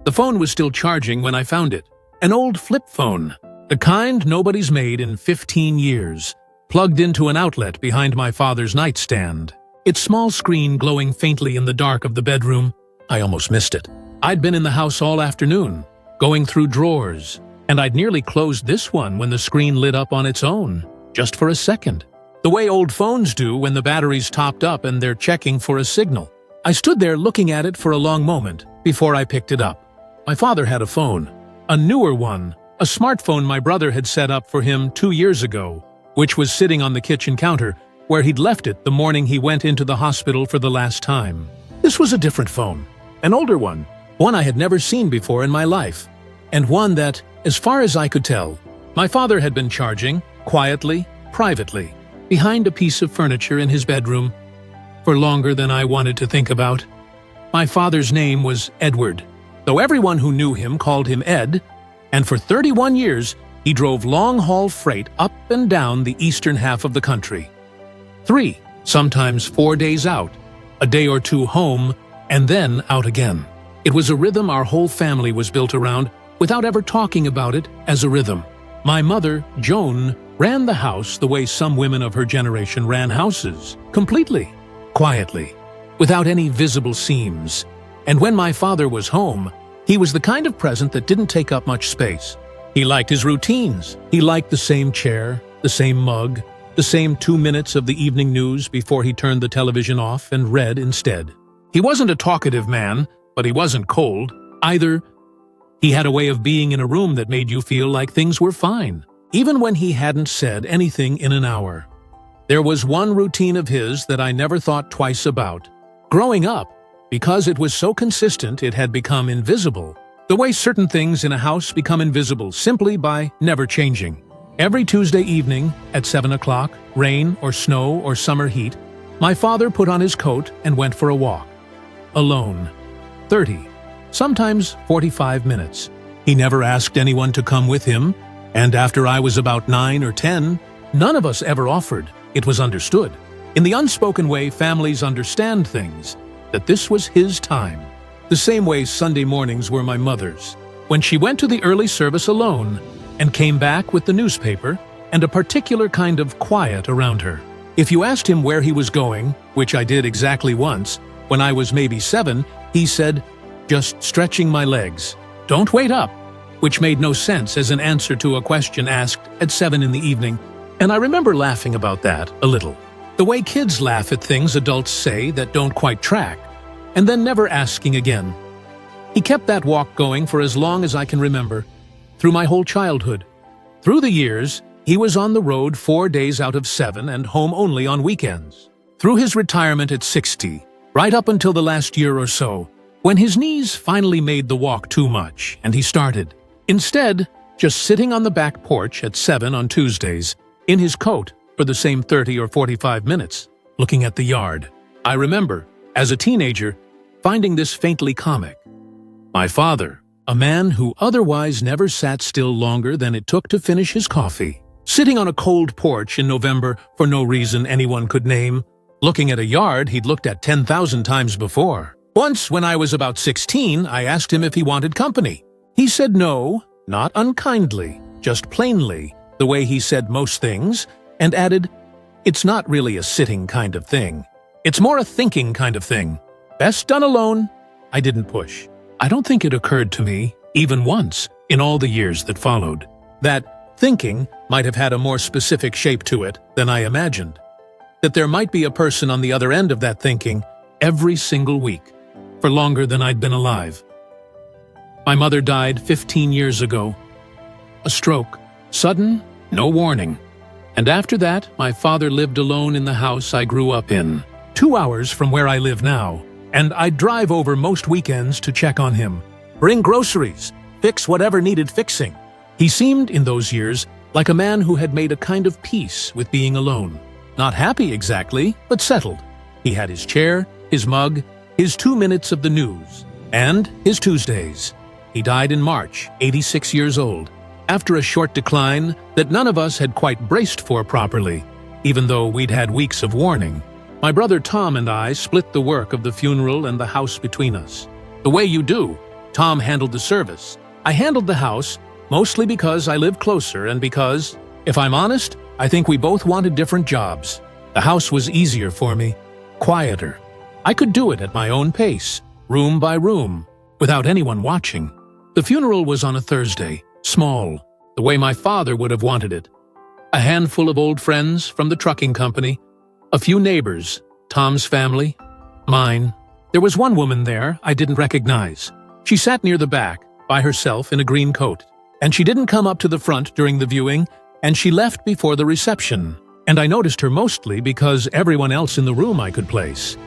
The phone was still charging when I found it. An old flip phone, the kind nobody's made in 15 years, plugged into an outlet behind my father's nightstand. Its small screen glowing faintly in the dark of the bedroom. I almost missed it. I'd been in the house all afternoon, going through drawers, and I'd nearly closed this one when the screen lit up on its own, just for a second. The way old phones do when the battery's topped up and they're checking for a signal. I stood there looking at it for a long moment before I picked it up. My father had a phone, a newer one, a smartphone my brother had set up for him 2 years ago, which was sitting on the kitchen counter where he'd left it the morning he went into the hospital for the last time. This was a different phone, an older one I had never seen before in my life, and one that, as far as I could tell, my father had been charging, quietly, privately, behind a piece of furniture in his bedroom, for longer than I wanted to think about. My father's name was Edward, though everyone who knew him called him Ed, and for 31 years he drove long-haul freight up and down the eastern half of the country. 3, sometimes 4 days out, a day or two home, and then out again. It was a rhythm our whole family was built around, without ever talking about it as a rhythm. My mother, Joan, ran the house the way some women of her generation ran houses, completely, quietly, without any visible seams. And when my father was home, he was the kind of present that didn't take up much space. He liked his routines. He liked the same chair, the same mug, the same 2 minutes of the evening news before he turned the television off and read instead. He wasn't a talkative man, but he wasn't cold either. He had a way of being in a room that made you feel like things were fine, even when he hadn't said anything in an hour. There was one routine of his that I never thought twice about. Growing up, because it was so consistent it had become invisible, the way certain things in a house become invisible simply by never changing. Every Tuesday evening at 7 o'clock, rain or snow or summer heat, my father put on his coat and went for a walk. Alone. 30, sometimes 45 minutes. He never asked anyone to come with him, and after I was about 9 or 10, none of us ever offered. It was understood, in the unspoken way families understand things, that this was his time. The same way Sunday mornings were my mother's, when she went to the early service alone and came back with the newspaper and a particular kind of quiet around her. If you asked him where he was going, which I did exactly once, when I was maybe 7, he said, "Just stretching my legs. Don't wait up," which made no sense as an answer to a question asked at 7 in the evening, and I remember laughing about that a little. The way kids laugh at things adults say that don't quite track, and then never asking again. He kept that walk going for as long as I can remember, through my whole childhood. Through the years, he was on the road 4 days out of 7 and home only on weekends. Through his retirement at 60, right up until the last year or so, when his knees finally made the walk too much and he started, instead, just sitting on the back porch at 7 on Tuesdays, in his coat for the same 30 or 45 minutes, looking at the yard. I remember, as a teenager, finding this faintly comic. My father, a man who otherwise never sat still longer than it took to finish his coffee, sitting on a cold porch in November for no reason anyone could name, looking at a yard he'd looked at 10,000 times before. Once, when I was about 16, I asked him if he wanted company. He said no, not unkindly, just plainly, the way he said most things, and added, "It's not really a sitting kind of thing. It's more a thinking kind of thing. Best done alone." I didn't push. I don't think it occurred to me, even once, in all the years that followed, that thinking might have had a more specific shape to it than I imagined. That there might be a person on the other end of that thinking every single week, for longer than I'd been alive. My mother died 15 years ago. A stroke, sudden, no warning. And after that, my father lived alone in the house I grew up in, 2 hours from where I live now, and I'd drive over most weekends to check on him, bring groceries, fix whatever needed fixing. He seemed, in those years, like a man who had made a kind of peace with being alone. Not happy exactly, but settled. He had his chair, his mug, his 2 minutes of the news, and his Tuesdays. He died in March, 86 years old, after a short decline that none of us had quite braced for properly, even though we'd had weeks of warning. My brother Tom and I split the work of the funeral and the house between us, the way you do Tom handled the service. I handled the house, mostly because I lived closer and because, if I'm honest, I think we both wanted different jobs. The house was easier for me, quieter. I could do it at my own pace, room by room, without anyone watching. The funeral was on a Thursday, small, the way my father would have wanted it. A handful of old friends from the trucking company, a few neighbors, Tom's family, mine. There was one woman there I didn't recognize. She sat near the back, by herself in a green coat, and she didn't come up to the front during the viewing, and she left before the reception. And I noticed her mostly because everyone else in the room I could place.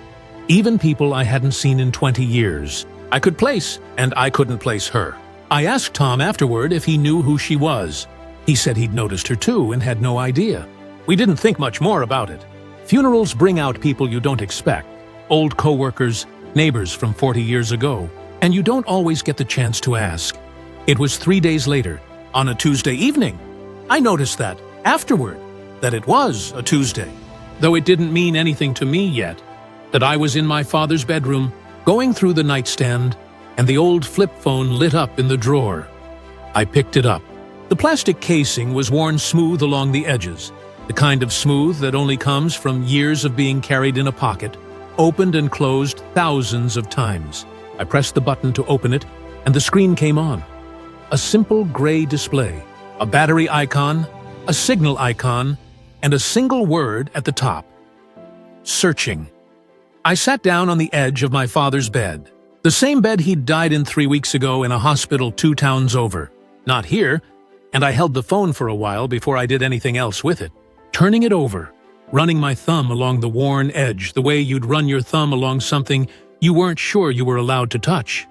Even people I hadn't seen in 20 years. I could place, and I couldn't place her. I asked Tom afterward if he knew who she was. He said he'd noticed her too and had no idea. We didn't think much more about it. Funerals bring out people you don't expect. Old co-workers, neighbors from 40 years ago. And you don't always get the chance to ask. It was 3 days later, on a Tuesday evening. I noticed that, afterward, that it was a Tuesday. Though it didn't mean anything to me yet. That I was in my father's bedroom, going through the nightstand, and the old flip phone lit up in the drawer. I picked it up. The plastic casing was worn smooth along the edges, the kind of smooth that only comes from years of being carried in a pocket, opened and closed thousands of times. I pressed the button to open it, and the screen came on. A simple gray display, a battery icon, a signal icon, and a single word at the top. Searching. I sat down on the edge of my father's bed. The same bed he'd died in 3 weeks ago in a hospital 2 towns over. Not here, and I held the phone for a while before I did anything else with it. Turning it over, running my thumb along the worn edge the way you'd run your thumb along something you weren't sure you were allowed to touch.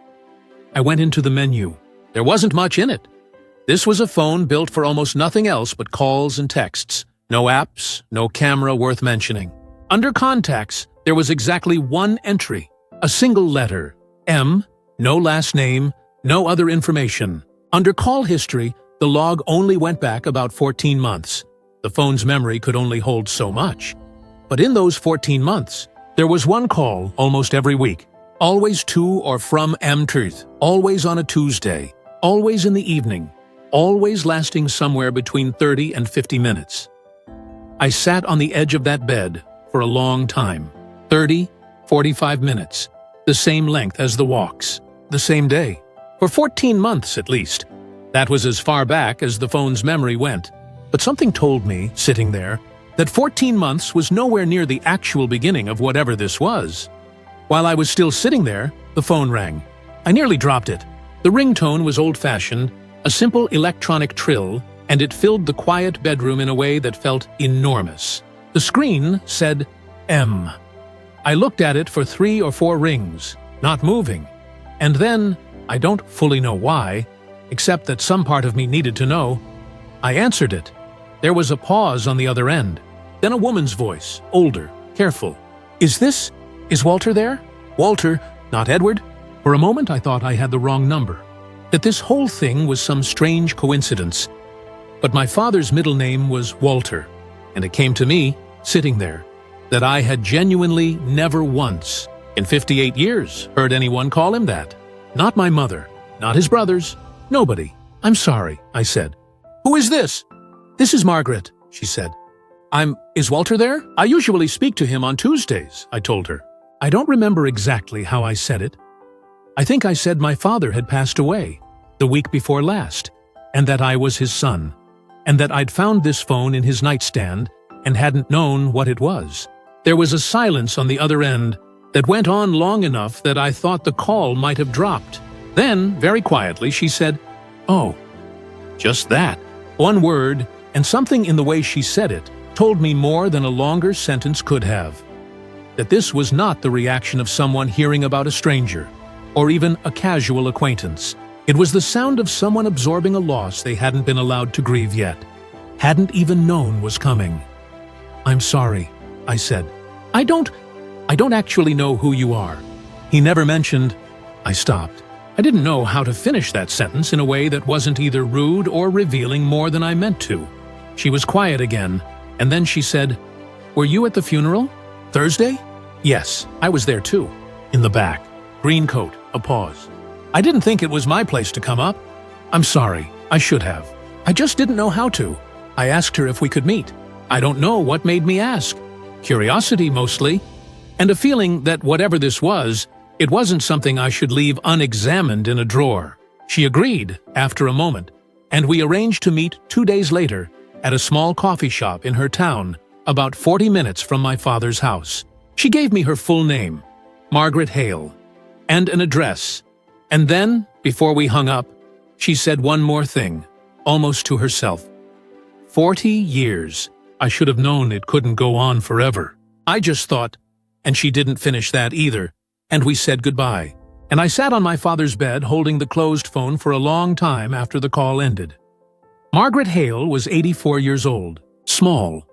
I went into the menu. There wasn't much in it. This was a phone built for almost nothing else but calls and texts. No apps, no camera worth mentioning. Under contacts, there was exactly one entry. A single letter. M, no last name, no other information. Under call history, the log only went back about 14 months. The phone's memory could only hold so much. But in those 14 months, there was one call almost every week. Always to or from M-Truth. Always on a Tuesday. Always in the evening. Always lasting somewhere between 30 and 50 minutes. I sat on the edge of that bed for a long time. 30, 45 minutes. The same length as the walks. The same day. For 14 months at least. That was as far back as the phone's memory went. But something told me, sitting there, that 14 months was nowhere near the actual beginning of whatever this was. While I was still sitting there, the phone rang. I nearly dropped it. The ringtone was old-fashioned, a simple electronic trill, and it filled the quiet bedroom in a way that felt enormous. The screen said, M. I looked at it for 3 or 4 rings, not moving. And then, I don't fully know why, except that some part of me needed to know, I answered it. There was a pause on the other end. Then a woman's voice, older, careful. Is Walter there? Walter, not Edward? For a moment I thought I had the wrong number. That this whole thing was some strange coincidence. But my father's middle name was Walter, and it came to me, sitting there, that I had genuinely never once, in 58 years, heard anyone call him that. Not my mother, not his brothers, nobody. I'm sorry, I said. Who is this? This is Margaret, she said. Is Walter there? I usually speak to him on Tuesdays, I told her. I don't remember exactly how I said it. I think I said my father had passed away, the week before last, and that I was his son, and that I'd found this phone in his nightstand and hadn't known what it was. There was a silence on the other end that went on long enough that I thought the call might have dropped. Then, very quietly, she said, "Oh." Just that. One word, and something in the way she said it, told me more than a longer sentence could have. That this was not the reaction of someone hearing about a stranger, or even a casual acquaintance. It was the sound of someone absorbing a loss they hadn't been allowed to grieve yet, hadn't even known was coming. "I'm sorry," I said. I don't actually know who you are." He never mentioned. I stopped. I didn't know how to finish that sentence in a way that wasn't either rude or revealing more than I meant to. She was quiet again, and then she said, "Were you at the funeral? Thursday?" "Yes, I was there too." "In the back. Green coat." A pause. I didn't think it was my place to come up. I'm sorry, I should have. I just didn't know how to. I asked her if we could meet. I don't know what made me ask. Curiosity, mostly. And a feeling that whatever this was, it wasn't something I should leave unexamined in a drawer. She agreed after a moment, and we arranged to meet 2 days later at a small coffee shop in her town, about 40 minutes from my father's house. She gave me her full name, Margaret Hale, and an address. And then, before we hung up, she said one more thing, almost to herself. 40 years. I should have known it couldn't go on forever. I just thought, and she didn't finish that either, and we said goodbye. And I sat on my father's bed holding the closed phone for a long time after the call ended. Margaret Hale was 84 years old, small,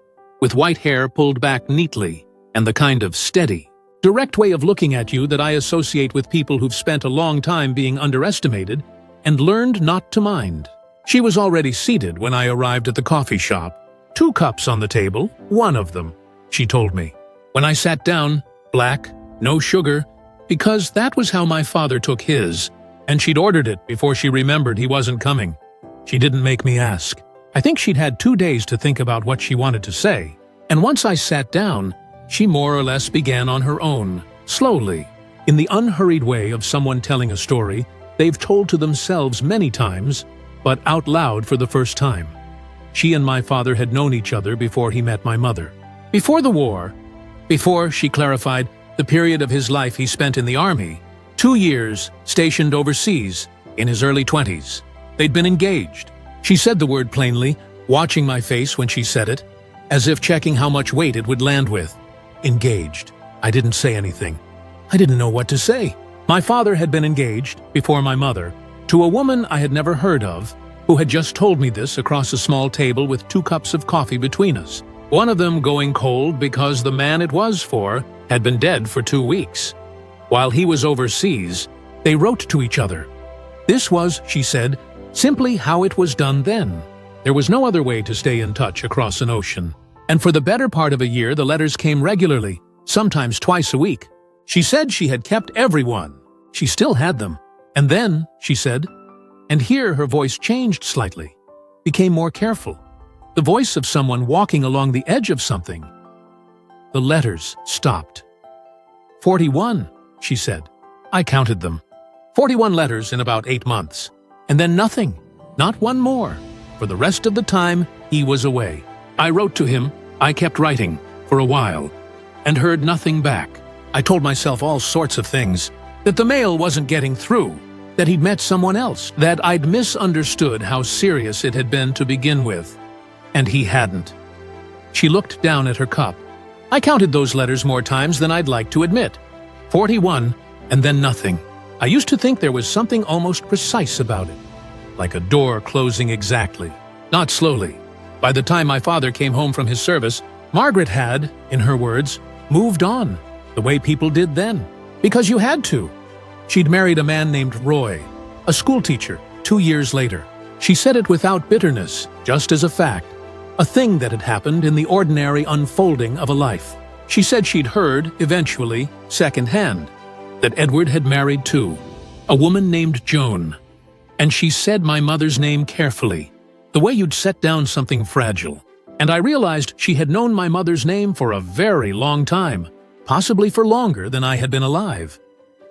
with white hair pulled back neatly, and the kind of steady, direct way of looking at you that I associate with people who've spent a long time being underestimated and learned not to mind. She was already seated when I arrived at the coffee shop. 2 cups on the table, one of them, she told me. When I sat down, black, no sugar, because that was how my father took his, and she'd ordered it before she remembered he wasn't coming. She didn't make me ask. I think she'd had 2 days to think about what she wanted to say, and once I sat down, she more or less began on her own, slowly, in the unhurried way of someone telling a story they've told to themselves many times, but out loud for the first time. She and my father had known each other before he met my mother. Before the war, before, she clarified, the period of his life he spent in the army, 2 years stationed overseas, in his early 20s. They'd been engaged. She said the word plainly, watching my face when she said it, as if checking how much weight it would land with. Engaged. I didn't say anything. I didn't know what to say. My father had been engaged, before my mother, to a woman I had never heard of, who had just told me this across a small table with 2 cups of coffee between us. One of them going cold because the man it was for had been dead for 2 weeks. While he was overseas, they wrote to each other. This was, she said, simply how it was done then. There was no other way to stay in touch across an ocean. And for the better part of a year, the letters came regularly, sometimes twice a week. She said she had kept every one. She still had them. And then, she said, and here her voice changed slightly, became more careful. The voice of someone walking along the edge of something. The letters stopped. 41, she said. I counted them. 41 letters in about 8 months. And then nothing, not one more. For the rest of the time, he was away. I wrote to him, I kept writing, for a while, and heard nothing back. I told myself all sorts of things, that the mail wasn't getting through, that he'd met someone else, that I'd misunderstood how serious it had been to begin with. And he hadn't. She looked down at her cup. I counted those letters more times than I'd like to admit. 41, and then nothing. I used to think there was something almost precise about it, like a door closing exactly, not slowly. By the time my father came home from his service, Margaret had, in her words, moved on, the way people did then. Because you had to. She'd married a man named Roy, a schoolteacher, 2 years later. She said it without bitterness, just as a fact, a thing that had happened in the ordinary unfolding of a life. She said she'd heard, eventually, secondhand, that Edward had married too, a woman named Joan. And she said my mother's name carefully, the way you'd set down something fragile. And I realized she had known my mother's name for a very long time, possibly for longer than I had been alive.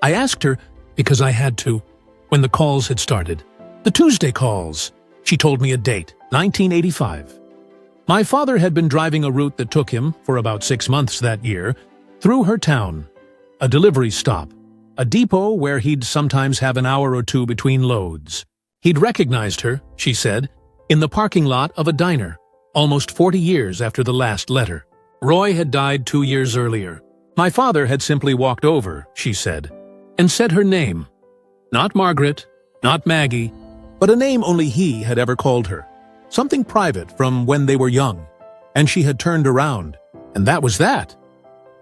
I asked her, because I had to, when the calls had started. The Tuesday calls. She told me a date, 1985. My father had been driving a route that took him, for about 6 months that year, through her town. A delivery stop, a depot where he'd sometimes have an hour or 2 between loads. He'd recognized her, she said, in the parking lot of a diner, almost 40 years after the last letter. Roy had died 2 years earlier. My father had simply walked over, she said, and said her name. Not Margaret, not Maggie, but a name only he had ever called her. Something private from when they were young. And she had turned around, and that was that.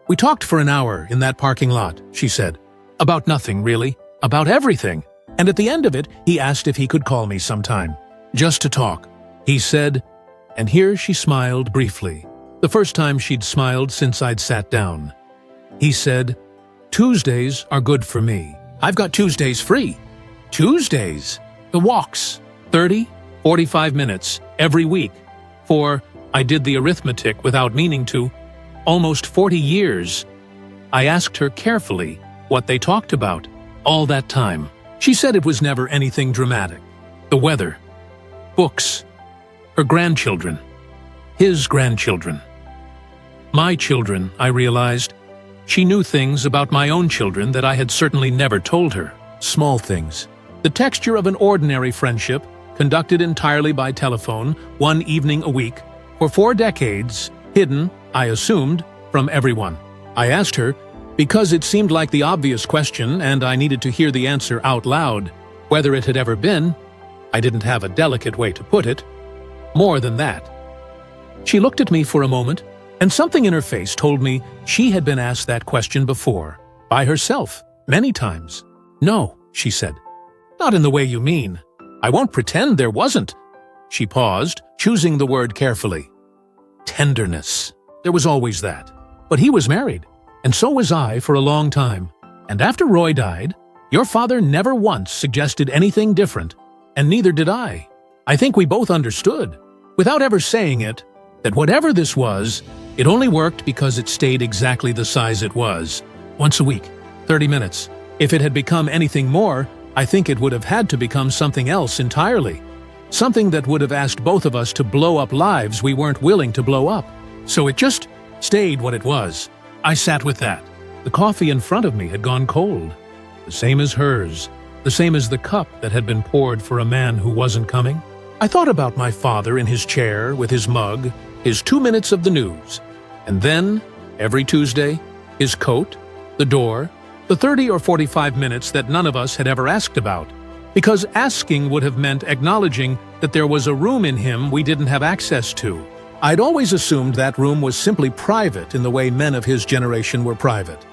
We talked for an hour in that parking lot, she said. About nothing, really. About everything. And at the end of it, he asked if he could call me sometime. Just to talk. He said, and here she smiled briefly. The first time she'd smiled since I'd sat down. He said, Tuesdays are good for me. I've got Tuesdays free. Tuesdays, the walks, 30, 45 minutes every week, for, I did the arithmetic without meaning to, almost 40 years. I asked her carefully what they talked about all that time. She said it was never anything dramatic. The weather, books, her grandchildren, his grandchildren. My children, I realized. She knew things about my own children that I had certainly never told her. Small things. The texture of an ordinary friendship, conducted entirely by telephone, one evening a week, for 4 decades, hidden, I assumed, from everyone. I asked her, because it seemed like the obvious question and I needed to hear the answer out loud, whether it had ever been, I didn't have a delicate way to put it, more than that. She looked at me for a moment, and something in her face told me she had been asked that question before, by herself, many times. No, she said. Not in the way you mean. I won't pretend there wasn't. She paused, choosing the word carefully. Tenderness. There was always that. But he was married, and so was I for a long time. And after Roy died, your father never once suggested anything different, and neither did I. I think we both understood, without ever saying it, that whatever this was, it only worked because it stayed exactly the size it was. Once a week, 30 minutes. If it had become anything more, I think it would have had to become something else entirely. Something that would have asked both of us to blow up lives we weren't willing to blow up. So it just stayed what it was. I sat with that. The coffee in front of me had gone cold. The same as hers. The same as the cup that had been poured for a man who wasn't coming. I thought about my father in his chair with his mug, his 2 minutes of the news. And then, every Tuesday, his coat, the door, the 30 or 45 minutes that none of us had ever asked about. Because asking would have meant acknowledging that there was a room in him we didn't have access to. I'd always assumed that room was simply private in the way men of his generation were private.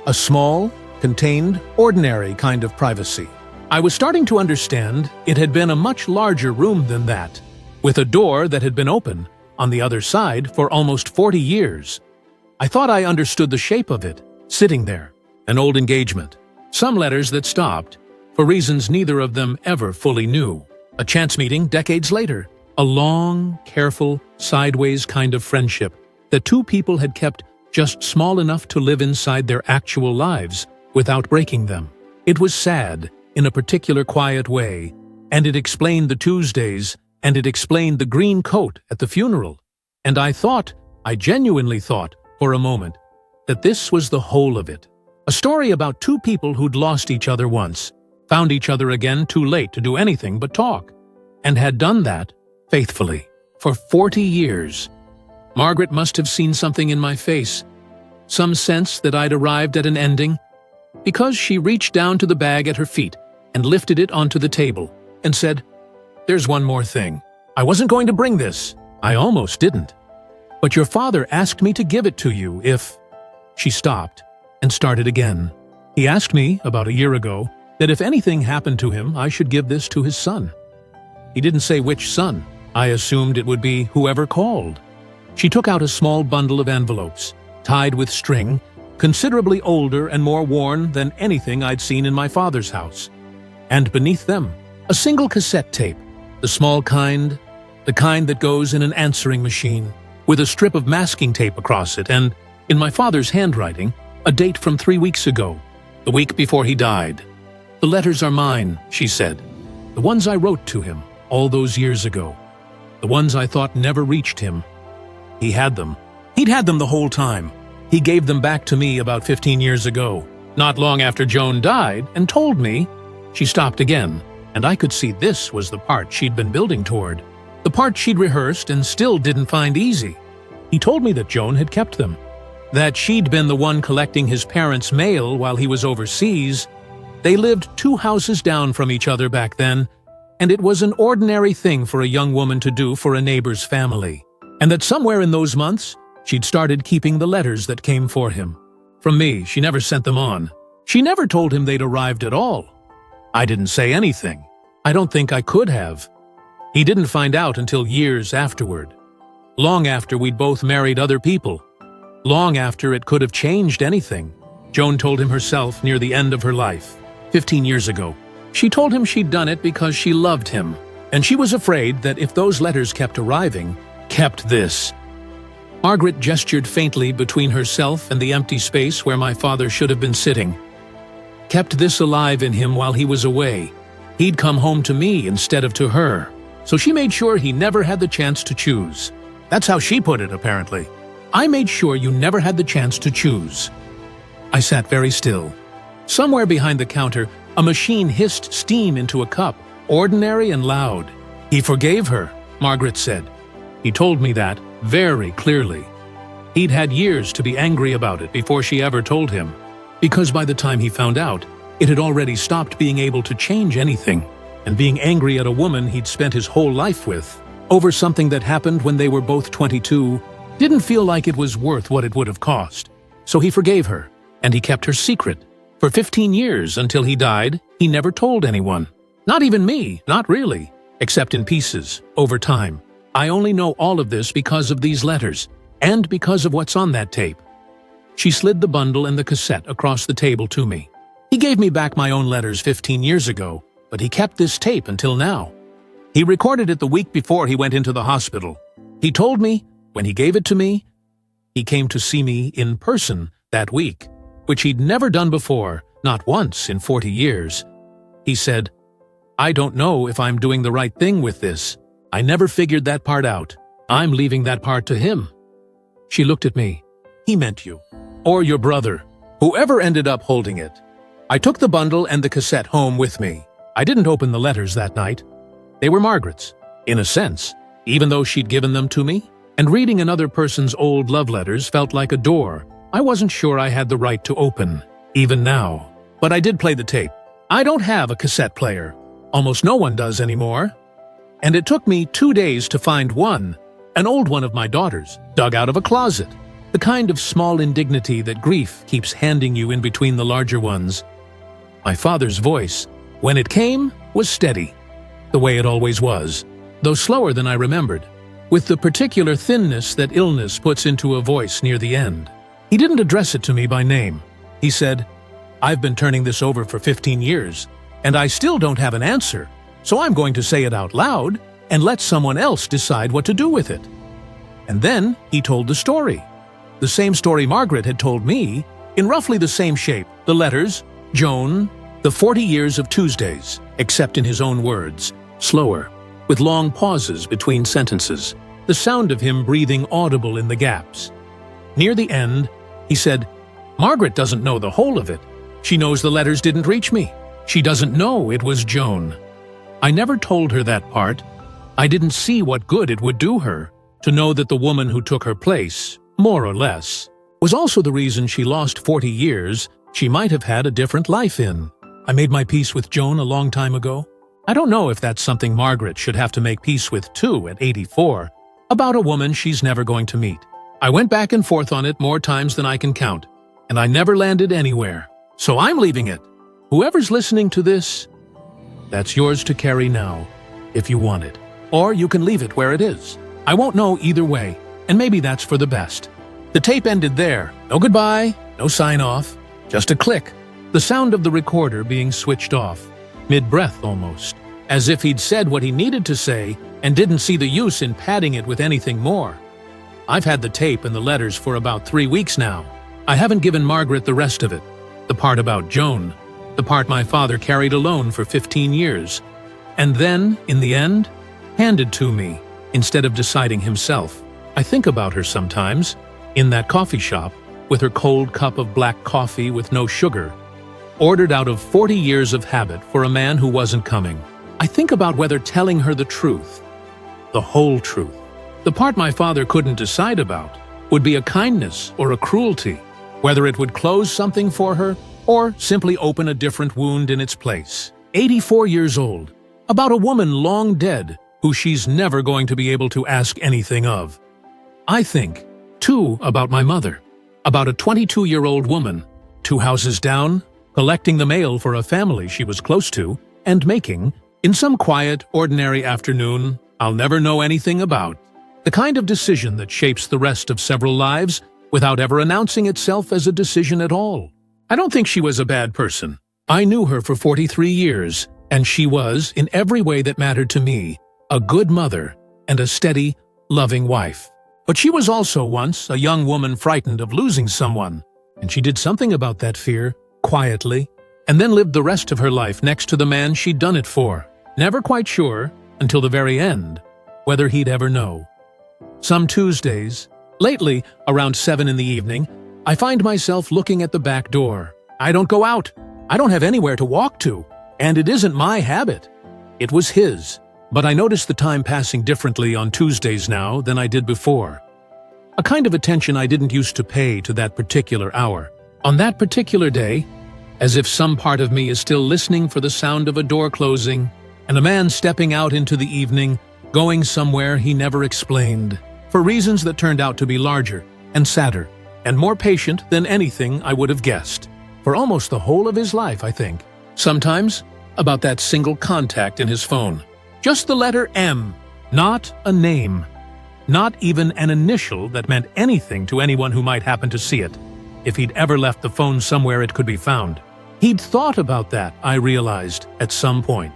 A small, contained, ordinary kind of privacy. I was starting to understand it had been a much larger room than that, with a door that had been open, on the other side, for almost 40 years. I thought I understood the shape of it, sitting there. An old engagement. Some letters that stopped, for reasons neither of them ever fully knew. A chance meeting decades later. A long, careful, sideways kind of friendship that 2 people had kept just small enough to live inside their actual lives without breaking them. It was sad, in a particular quiet way, and it explained the Tuesdays, and it explained the green coat at the funeral. And I genuinely thought, for a moment, that this was the whole of it. A story about 2 people who'd lost each other once, found each other again too late to do anything but talk, and had done that faithfully for 40 years. Margaret must have seen something in my face, some sense that I'd arrived at an ending, because she reached down to the bag at her feet and lifted it onto the table and said, "There's one more thing. I wasn't going to bring this. I almost didn't. But your father asked me to give it to you if—" She stopped and started again. He asked me, about a year ago, that if anything happened to him, I should give this to his son. He didn't say which son. I assumed it would be whoever called. She took out a small bundle of envelopes, tied with string, considerably older and more worn than anything I'd seen in my father's house. And beneath them, a single cassette tape, the small kind, the kind that goes in an answering machine, with a strip of masking tape across it, and, in my father's handwriting, a date from 3 weeks ago, the week before he died. "The letters are mine," she said. "The ones I wrote to him all those years ago. The ones I thought never reached him. He had them. He'd had them the whole time. He gave them back to me about 15 years ago, not long after Joan died, and told me—" She stopped again, and I could see this was the part she'd been building toward, the part she'd rehearsed and still didn't find easy. He told me that Joan had kept them, that she'd been the one collecting his parents' mail while he was overseas. They lived 2 houses down from each other back then, and it was an ordinary thing for a young woman to do for a neighbor's family. And that somewhere in those months, she'd started keeping the letters that came for him. From me, she never sent them on. She never told him they'd arrived at all. I didn't say anything. I don't think I could have. He didn't find out until years afterward. Long after we'd both married other people. Long after it could have changed anything. Joan told him herself near the end of her life, 15 years ago. She told him she'd done it because she loved him, and she was afraid that if those letters kept arriving, kept this. Margaret gestured faintly between herself and the empty space where my father should have been sitting. Kept this alive in him while he was away. He'd come home to me instead of to her, so she made sure he never had the chance to choose. That's how she put it, apparently. I made sure you never had the chance to choose. I sat very still. Somewhere behind the counter, a machine hissed steam into a cup, ordinary and loud. He forgave her, Margaret said. He told me that very clearly. He'd had years to be angry about it before she ever told him, because by the time he found out, it had already stopped being able to change anything, and being angry at a woman he'd spent his whole life with, over something that happened when they were both 22, didn't feel like it was worth what it would have cost. So he forgave her, and he kept her secret. For 15 years until he died, he never told anyone. Not even me, not really, except in pieces, over time. I only know all of this because of these letters, and because of what's on that tape. She slid the bundle and the cassette across the table to me. He gave me back my own letters 15 years ago, but he kept this tape until now. He recorded it the week before he went into the hospital. He told me, when he gave it to me, he came to see me in person that week, which he'd never done before, not once in 40 years. He said, "I don't know if I'm doing the right thing with this. I never figured that part out. I'm leaving that part to him." She looked at me. "He meant you. Or your brother. Whoever ended up holding it." I took the bundle and the cassette home with me. I didn't open the letters that night. They were Margaret's, in a sense, even though she'd given them to me. And reading another person's old love letters felt like a door I wasn't sure I had the right to open, even now. But I did play the tape. I don't have a cassette player. Almost no one does anymore. And it took me 2 days to find one, an old one of my daughter's, dug out of a closet. The kind of small indignity that grief keeps handing you in between the larger ones. My father's voice, when it came, was steady, the way it always was, though slower than I remembered, with the particular thinness that illness puts into a voice near the end. He didn't address it to me by name. He said, "I've been turning this over for 15 years, and I still don't have an answer, so I'm going to say it out loud and let someone else decide what to do with it." And then he told the story. The same story Margaret had told me, in roughly the same shape, the letters, Joan, the 40 years of Tuesdays, except in his own words, slower, with long pauses between sentences, the sound of him breathing audible in the gaps. Near the end, he said, "Margaret doesn't know the whole of it. She knows the letters didn't reach me. She doesn't know it was Joan. I never told her that part. I didn't see what good it would do her to know that the woman who took her place, more or less, was also the reason she lost 40 years she might have had a different life in. I made my peace with Joan a long time ago. I don't know if that's something Margaret should have to make peace with too at 84, about a woman she's never going to meet. I went back and forth on it more times than I can count, and I never landed anywhere. So I'm leaving it. Whoever's listening to this, that's yours to carry now, if you want it. Or you can leave it where it is. I won't know either way, and maybe that's for the best." The tape ended there. No goodbye, no sign-off, just a click, the sound of the recorder being switched off, mid-breath almost, as if he'd said what he needed to say and didn't see the use in padding it with anything more. I've had the tape and the letters for about 3 weeks now. I haven't given Margaret the rest of it, the part about Joan, the part my father carried alone for 15 years, and then, in the end, handed to me, instead of deciding himself. I think about her sometimes, in that coffee shop, with her cold cup of black coffee with no sugar, ordered out of 40 years of habit for a man who wasn't coming. I think about whether telling her the truth, the whole truth, the part my father couldn't decide about, would be a kindness or a cruelty, whether it would close something for her or simply open a different wound in its place. 84 years old, about a woman long dead who she's never going to be able to ask anything of. I think, too, about my mother, about a 22-year-old woman, 2 houses down, collecting the mail for a family she was close to, and making, in some quiet, ordinary afternoon I'll never know anything about, the kind of decision that shapes the rest of several lives without ever announcing itself as a decision at all. I don't think she was a bad person. I knew her for 43 years, And she was, in every way that mattered to me, a good mother and a steady, loving wife. But she was also once a young woman frightened of losing someone, and she did something about that fear, quietly, and then lived the rest of her life next to the man she'd done it for, never quite sure, until the very end, whether he'd ever know. Some Tuesdays, lately around 7 in the evening, I find myself looking at the back door. I don't go out. I don't have anywhere to walk to, and it isn't my habit. It was his. But I notice the time passing differently on Tuesdays now than I did before. A kind of attention I didn't used to pay to that particular hour. On that particular day, as if some part of me is still listening for the sound of a door closing and a man stepping out into the evening, going somewhere he never explained, for reasons that turned out to be larger and sadder and more patient than anything I would have guessed. For almost the whole of his life, I think. Sometimes about that single contact in his phone. Just the letter M, not a name, not even an initial that meant anything to anyone who might happen to see it, if he'd ever left the phone somewhere it could be found. He'd thought about that, I realized, at some point.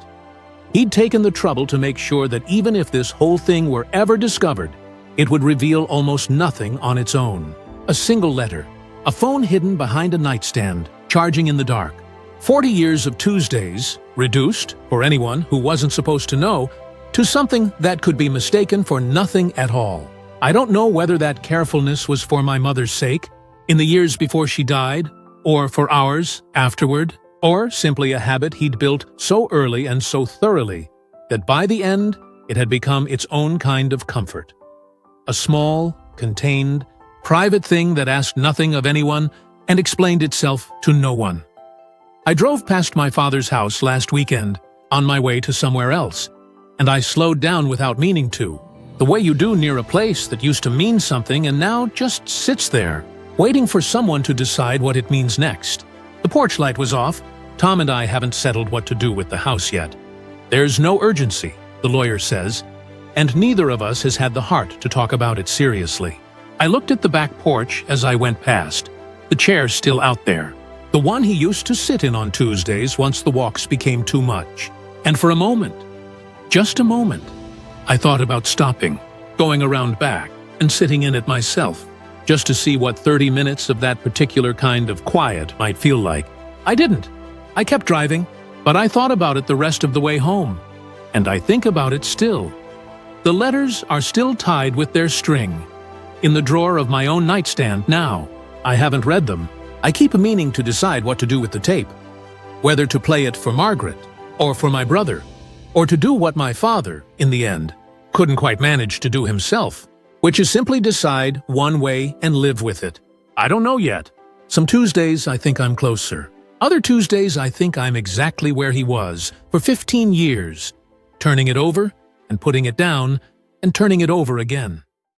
He'd taken the trouble to make sure that even if this whole thing were ever discovered, it would reveal almost nothing on its own. A single letter, a phone hidden behind a nightstand, charging in the dark. 40 years of Tuesdays, reduced, for anyone who wasn't supposed to know, to something that could be mistaken for nothing at all. I don't know whether that carefulness was for my mother's sake, in the years before she died, or for ours afterward, or simply a habit he'd built so early and so thoroughly that by the end it had become its own kind of comfort. A small, contained, private thing that asked nothing of anyone and explained itself to no one. I drove past my father's house last weekend on my way to somewhere else, and I slowed down without meaning to, the way you do near a place that used to mean something and now just sits there, waiting for someone to decide what it means next. The porch light was off. Tom and I haven't settled what to do with the house yet. There's no urgency, the lawyer says, and neither of us has had the heart to talk about it seriously. I looked at the back porch as I went past, the chair still out there. The one he used to sit in on Tuesdays once the walks became too much. And for a moment, just a moment, I thought about stopping, going around back, and sitting in it myself, just to see what 30 minutes of that particular kind of quiet might feel like. I didn't. I kept driving, but I thought about it the rest of the way home. And I think about it still. The letters are still tied with their string, in the drawer of my own nightstand now. I haven't read them. I keep meaning to decide what to do with the tape, whether to play it for Margaret, or for my brother, or to do what my father, in the end, couldn't quite manage to do himself, which is simply decide one way and live with it. I don't know yet. Some Tuesdays I think I'm closer. Other Tuesdays I think I'm exactly where he was for 15 years, turning it over and putting it down and turning it over again.